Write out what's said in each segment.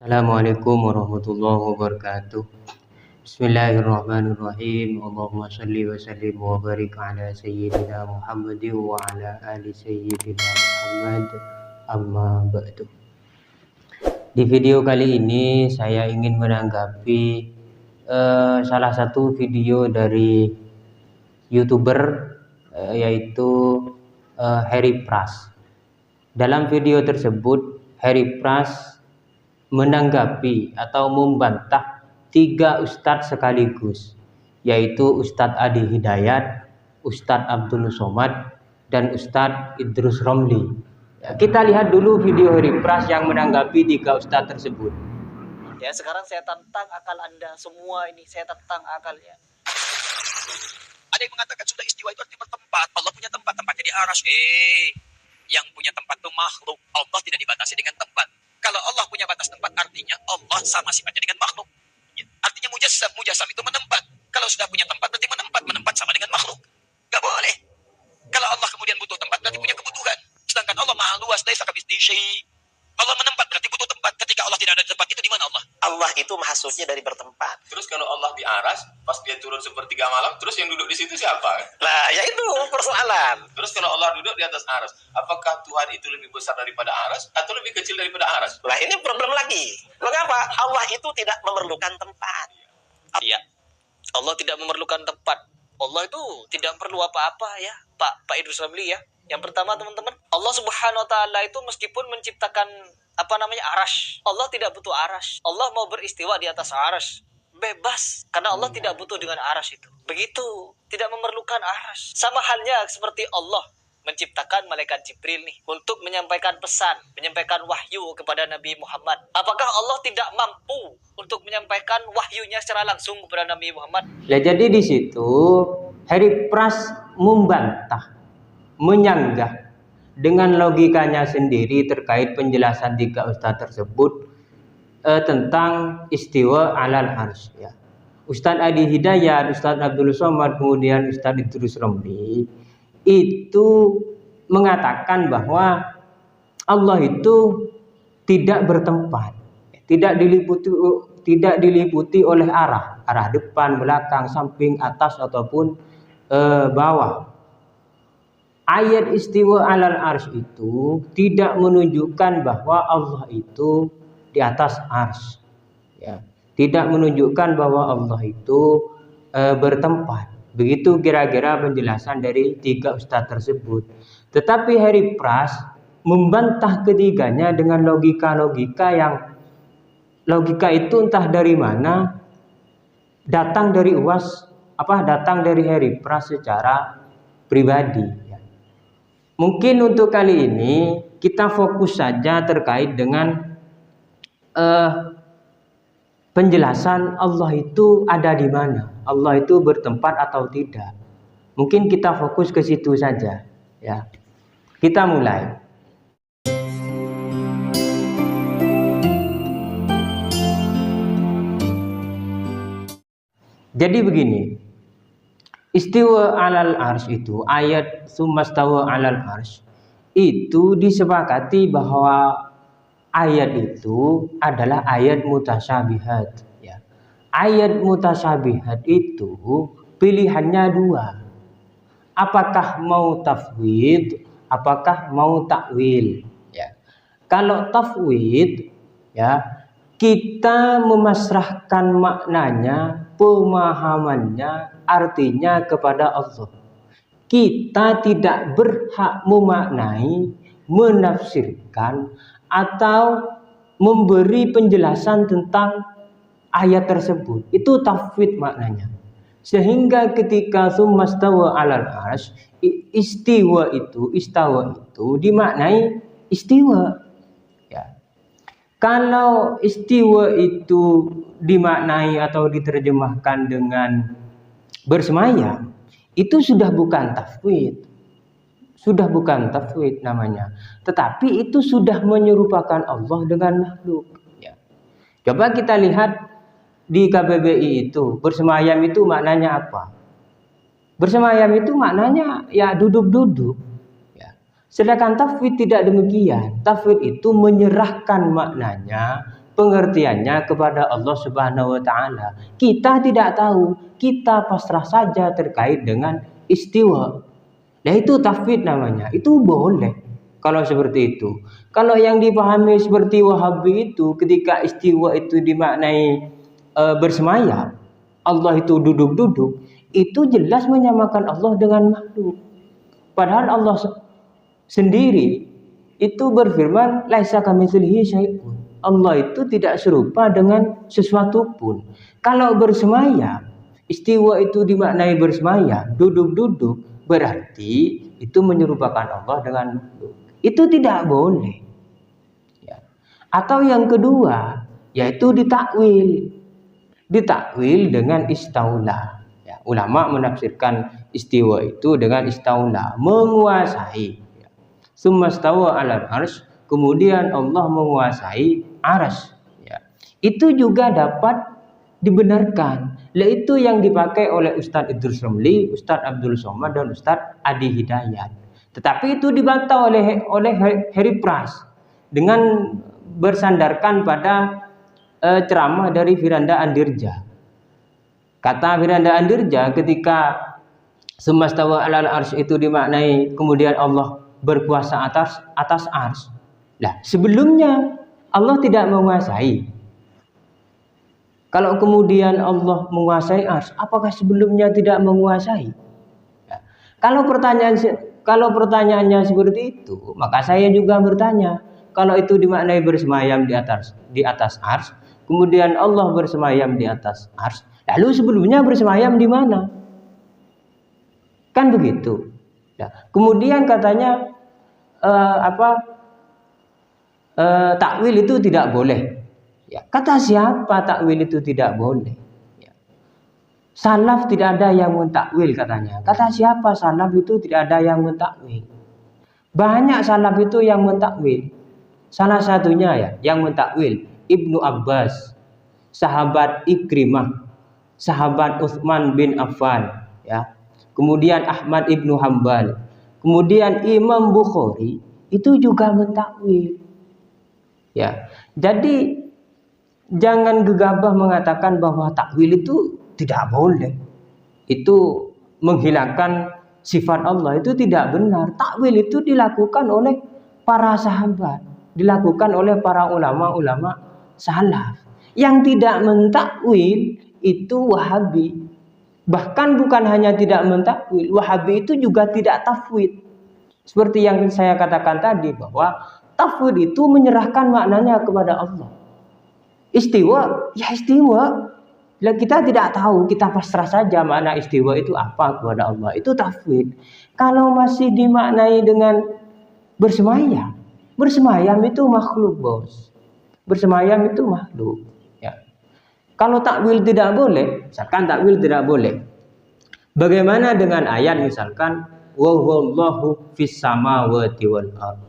Assalamualaikum warahmatullahi wabarakatuh. Bismillahirrahmanirrahim. Allahumma salli wa sallim wa barik ala sayyidina Muhammad wa ala ali sayyidina Muhammad, amma ba'du. Di video kali ini saya ingin menanggapi salah satu video dari YouTuber yaitu Harry Pras. Dalam video tersebut Harry Pras menanggapi atau membantah 3 ustadz sekaligus, yaitu Ustadz Adi Hidayat, Ustadz Abdul Somad, dan Ustadz Idrus Romli. Kita lihat dulu video Harry Pras yang menanggapi 3 ustadz tersebut. Ya, sekarang saya tantang akal Anda semua ini, saya tantang akalnya. Ada yang mengatakan sudah istiwa itu artinya bertempat. Allah punya tempat, tempatnya di arsy. Yang punya tempat itu makhluk. Allah tidak dibatasi dengan tempat. Kalau Allah punya batas tempat, artinya Allah sama sifatnya dengan makhluk. Ya. Artinya mujassam itu menempat. Kalau sudah punya tempat, berarti menempat sama dengan makhluk. Gak boleh. Kalau Allah kemudian butuh tempat, berarti punya kebutuhan. Sedangkan Allah maha luas, laisa kamitslihi syai'. Allah menempat, berarti butuh tempat. Ketika Allah tidak ada di tempat, itu di mana Allah? Allah itu maha suci dari bertempat. Terus kalau Allah di aras, pas dia turun sepertiga malam, terus yang duduk di situ siapa? Nah, ya itu persoalan. Terus kalau Allah duduk di atas aras, apakah Tuhan itu lebih besar daripada aras atau lebih kecil daripada aras? Nah, ini problem lagi. Mengapa? Allah itu tidak memerlukan tempat. Iya. Allah tidak memerlukan tempat. Allah itu tidak perlu apa-apa ya, Pak Idrus Ramli ya. Yang pertama teman-teman, Allah Subhanahu wa taala itu meskipun menciptakan arasy, Allah tidak butuh arasy. Allah mau beristiwa di atas arasy, bebas, karena Allah tidak butuh dengan arasy itu. Begitu, tidak memerlukan arasy. Sama halnya seperti Allah menciptakan malaikat Jibril nih untuk menyampaikan pesan, menyampaikan wahyu kepada Nabi Muhammad. Apakah Allah tidak mampu untuk menyampaikan wahyunya secara langsung kepada Nabi Muhammad? Ya, jadi di situ Harry Pras membantah, menyanggah dengan logikanya sendiri terkait penjelasan 3 ustadz tersebut tentang istiwa alal arsy ya. Ustadz Adi Hidayat, Ustadz Abdul Somad, kemudian Ustadz Idrus Romli itu mengatakan bahwa Allah itu tidak bertempat, tidak diliputi oleh arah depan, belakang, samping, atas ataupun bawah. Ayat istiwa alal arsy itu tidak menunjukkan bahwa Allah itu di atas arsy ya. Tidak menunjukkan bahwa Allah itu bertempat. Begitu kira-kira penjelasan dari 3 ustadz tersebut. Tetapi Harry Pras membantah ketiganya dengan logika-logika yang logika itu entah dari mana, datang dari datang dari Harry Pras secara pribadi. Mungkin untuk kali ini kita fokus saja terkait dengan penjelasan Allah itu ada di mana, Allah itu bertempat atau tidak. Mungkin kita fokus ke situ saja ya. Kita mulai. Jadi begini, istiwa alal arsy itu, ayat summastawa alal arsy itu disepakati bahwa ayat itu adalah ayat mutasyabihat ya. Ayat mutasyabihat itu pilihannya 2. Apakah mau tafwid, apakah mau takwil ya. Kalau tafwid ya, kita memasrahkan maknanya, pemahamannya, artinya kepada Allah. Kita tidak berhak memaknai, menafsirkan atau memberi penjelasan tentang ayat tersebut. Itu tafwid maknanya. Sehingga ketika summastawa alal arsy, istawa itu dimaknai istiwa ya. Kalau istiwa itu dimaknai atau diterjemahkan dengan bersemayam, itu sudah bukan tafwid namanya, tetapi itu sudah menyerupakan Allah dengan makhluk ya. Coba kita lihat di KBBI itu, bersemayam itu maknanya apa? Bersemayam itu maknanya ya duduk-duduk Sedangkan tafwid tidak demikian. Tafwid itu menyerahkan maknanya pengertiannya kepada Allah Subhanahu wa taala. Kita tidak tahu, kita pasrah saja terkait dengan istiwa. Nah itu tafwid namanya, itu boleh kalau seperti itu. Kalau yang dipahami seperti Wahabi itu, ketika istiwa itu dimaknai bersemayam, Allah itu duduk-duduk, itu jelas menyamakan Allah dengan makhluk. Padahal Allah sendiri itu berfirman, laisa kamitslihi syai'un. Allah itu tidak serupa dengan sesuatu pun. Kalau bersemayam, istiwa itu dimaknai bersemayam, duduk-duduk, berarti itu menyerupakan Allah dengan makhluk. Itu tidak boleh. Ya. Atau yang kedua, yaitu ditakwil. Ditakwil dengan istaula. Ya. Ulama menafsirkan istiwa itu dengan istaula, menguasai. Ya. Summa stawa 'alal arsy, kemudian Allah menguasai arsy. Ya. Itu juga dapat dibenarkan. Itu yang dipakai oleh Ustadz Idrus Ramli, Ustadz Abdul Somad, dan Ustadz Adi Hidayat. Tetapi itu dibantah oleh Harry Pras dengan bersandarkan pada ceramah dari Firanda Andirja. Kata Firanda Andirja, ketika semastawa alal arsy itu dimaknai kemudian Allah berkuasa atas arsy. Nah, sebelumnya Allah tidak menguasai. Kalau kemudian Allah menguasai arsy, apakah sebelumnya tidak menguasai? Ya. Kalau pertanyaannya seperti itu, maka saya juga bertanya, kalau itu dimaknai bersemayam di atas arsy, kemudian Allah bersemayam di atas arsy, lalu sebelumnya bersemayam di mana? Kan begitu. Ya. Kemudian katanya takwil itu tidak boleh. Ya, kata siapa takwil itu tidak boleh? Ya. Salaf tidak ada yang mentakwil katanya. Kata siapa salaf itu tidak ada yang mentakwil? Banyak salaf itu yang mentakwil. Salah satunya ya yang mentakwil Ibnu Abbas, sahabat Ikrimah, sahabat Utsman bin Affan, ya. Kemudian Ahmad Ibnu Hambal, kemudian Imam Bukhari itu juga mentakwil. Ya. Jadi jangan gegabah mengatakan bahwa takwil itu tidak boleh. Itu menghilangkan sifat Allah, itu tidak benar. Takwil itu dilakukan oleh para sahabat, dilakukan oleh para ulama-ulama salaf. Yang tidak mentakwil itu Wahabi. Bahkan bukan hanya tidak mentakwil, Wahabi itu juga tidak tafwid. Seperti yang saya katakan tadi, bahwa tafwid itu menyerahkan maknanya kepada Allah. Istiwa, ya istiwa. Bila kita tidak tahu, kita pasrah saja makna istiwa itu apa kepada Allah. Itu tafwid. Kalau masih dimaknai dengan bersemayam, bersemayam itu makhluk, bos. Bersemayam itu makhluk. Ya. Kalau takwil tidak boleh, misalkan takwil tidak boleh. Bagaimana dengan ayat misalkan wa huwallahu fis samawati wal ardh.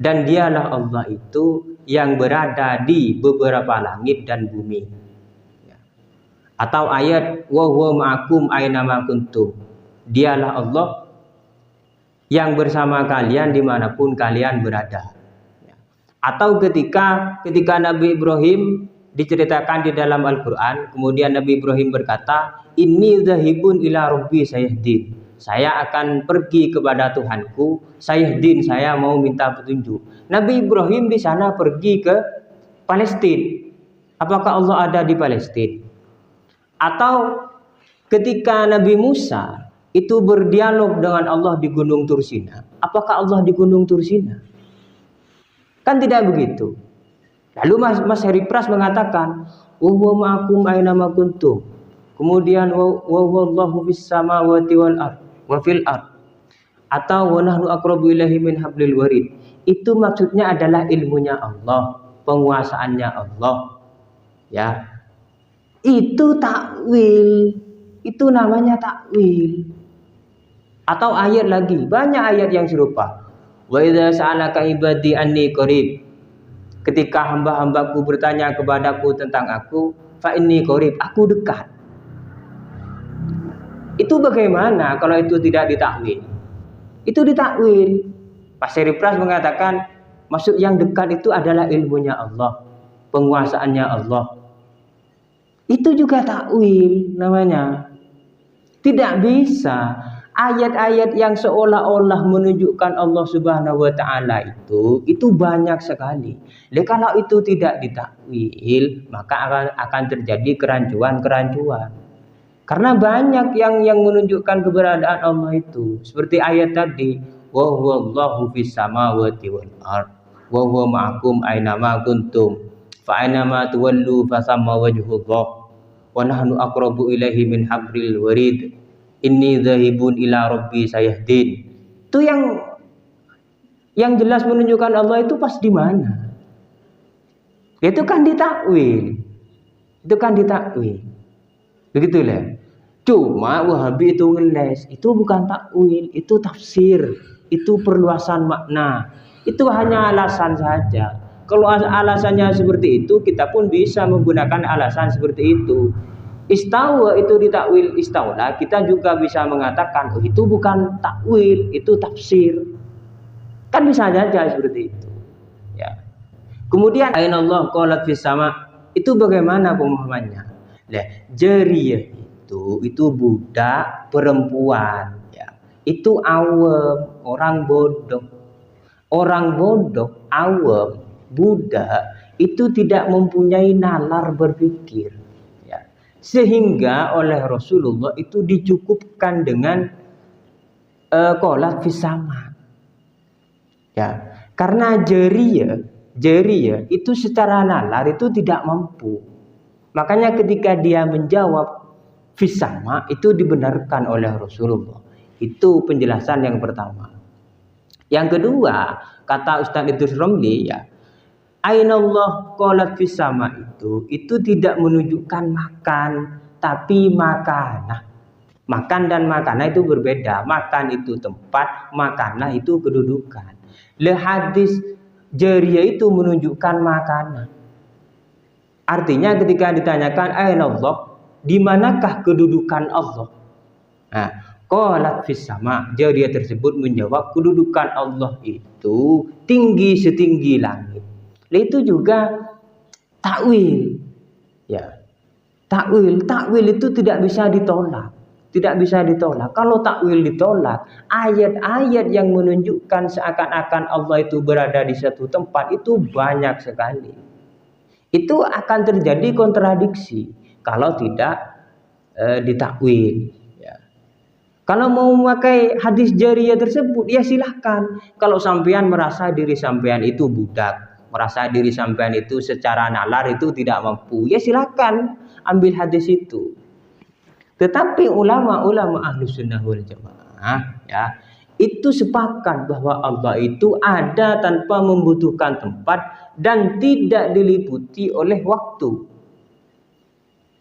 Dan dialah Allah itu yang berada di beberapa langit dan bumi. Ya. Atau ayat wa huwa ma'akum aina ma kuntum. Dialah Allah yang bersama kalian dimanapun kalian berada. Ya. Atau ketika Nabi Ibrahim diceritakan di dalam Al-Quran, kemudian Nabi Ibrahim berkata, inni dzahibun ila rabbi sayahdin. Saya akan pergi kepada Tuhanku, sayahdin, saya mau minta petunjuk. Nabi Ibrahim di sana pergi ke Palestina. Apakah Allah ada di Palestina? Atau ketika Nabi Musa itu berdialog dengan Allah di Gunung Tursina, apakah Allah di Gunung Tursina? Kan tidak begitu. Lalu Mas Harry Pras mengatakan, wa huwa ma'akum aina ma kuntum. Kemudian wa huwallahu fis samawati wal ardh wa fil ardh. Atau wa nahnu aqrabu ilaihi min hablil warid. Itu maksudnya adalah ilmunya Allah, penguasaannya Allah. Ya. Itu takwil. Itu namanya takwil. Atau ayat lagi, banyak ayat yang serupa. Wa idza sa'alaka ibadi anni qarib. Ketika hamba-hambaku bertanya kepadaku tentang aku, fa inni qarib, aku dekat. Itu bagaimana kalau itu tidak ditakwil? Itu ditakwil. Pak Syarif Pras mengatakan maksud yang dekat itu adalah ilmunya Allah. penguasaannya Allah. Itu juga takwil namanya. Tidak bisa ayat-ayat yang seolah-olah menunjukkan Allah Subhanahu wa taala itu banyak sekali. Jadi kalau itu tidak ditakwil, maka akan terjadi kerancuan-kerancuan. Karena banyak yang menunjukkan keberadaan Allah itu. Seperti ayat tadi, wa huwallahu fis samawati wal ard wa huwa ma'akum aina ma kuntum fa aina ma tuwallu fa thamma wajhullah wa nahnu aqrabu ilaihi min hablil warid inni dzahibun ila rabbi sayahdin. Itu yang jelas menunjukkan Allah itu pas di mana? Itu kan ditakwil. Itu kan ditakwil. Begitulah. Cuma Wahabi itu ngeles, itu bukan takwil, itu tafsir, itu perluasan makna. Itu hanya alasan saja. Kalau alasannya seperti itu, kita pun bisa menggunakan alasan seperti itu. Istawa itu ditakwil istawla, kita juga bisa mengatakan oh, itu bukan takwil, itu tafsir. Kan bisa saja seperti itu. Ya. Kemudian ainallah qalat fis sama, itu bagaimana pemahamannya? Lah, jariyah itu budak perempuan, ya. Itu awam, orang bodoh. Orang bodoh, awam, budak itu tidak mempunyai nalar berpikir, ya. Sehingga oleh Rasulullah itu dicukupkan dengan qalat fis sama. Ya, karena jariyah itu secara nalar itu tidak mampu. Makanya ketika dia menjawab fisama itu dibenarkan oleh Rasulullah. Itu penjelasan yang pertama. Yang kedua, kata Ustaz Idrus Romli, ya, ainallah qalat fisama itu tidak menunjukkan makan, tapi makanah. Makan dan makanah itu berbeda. Makan itu tempat, makanah itu kedudukan. Le hadis jariyah itu menunjukkan makanan. Artinya ketika ditanyakan ainallah, di manakah kedudukan Allah? Nah, qalat fis sama, jariyah tersebut menjawab kedudukan Allah itu tinggi setinggi langit. Itu juga takwil. Ya. Takwil itu tidak bisa ditolak. Tidak bisa ditolak. Kalau takwil ditolak, ayat-ayat yang menunjukkan seakan-akan Allah itu berada di satu tempat itu banyak sekali. Itu akan terjadi kontradiksi kalau tidak ditakwil, ya. Kalau mau memakai hadis jariyah tersebut, ya silahkan. Kalau sampean merasa diri sampean itu budak, merasa diri sampean itu secara nalar itu tidak mampu, ya silahkan ambil hadis itu. Tetapi ulama-ulama Ahlus Sunnah wal Jamaah, ya, itu sepakat bahwa Allah itu ada tanpa membutuhkan tempat dan tidak diliputi oleh waktu.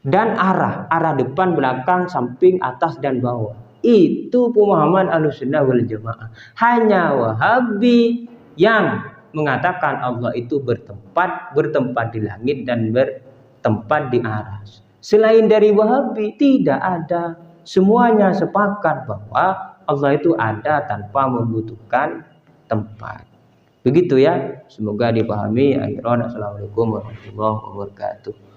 Dan arah depan, belakang, samping, atas, dan bawah. Itu pemahaman Ahlussunnah wal Jamaah. Hanya Wahabi yang mengatakan Allah itu bertempat di langit dan bertempat di aras. Selain dari Wahabi tidak ada. Semuanya sepakat bahwa Allah itu ada tanpa membutuhkan tempat. Begitu ya. Semoga dipahami. Akhirnya, assalamualaikum warahmatullahi wabarakatuh.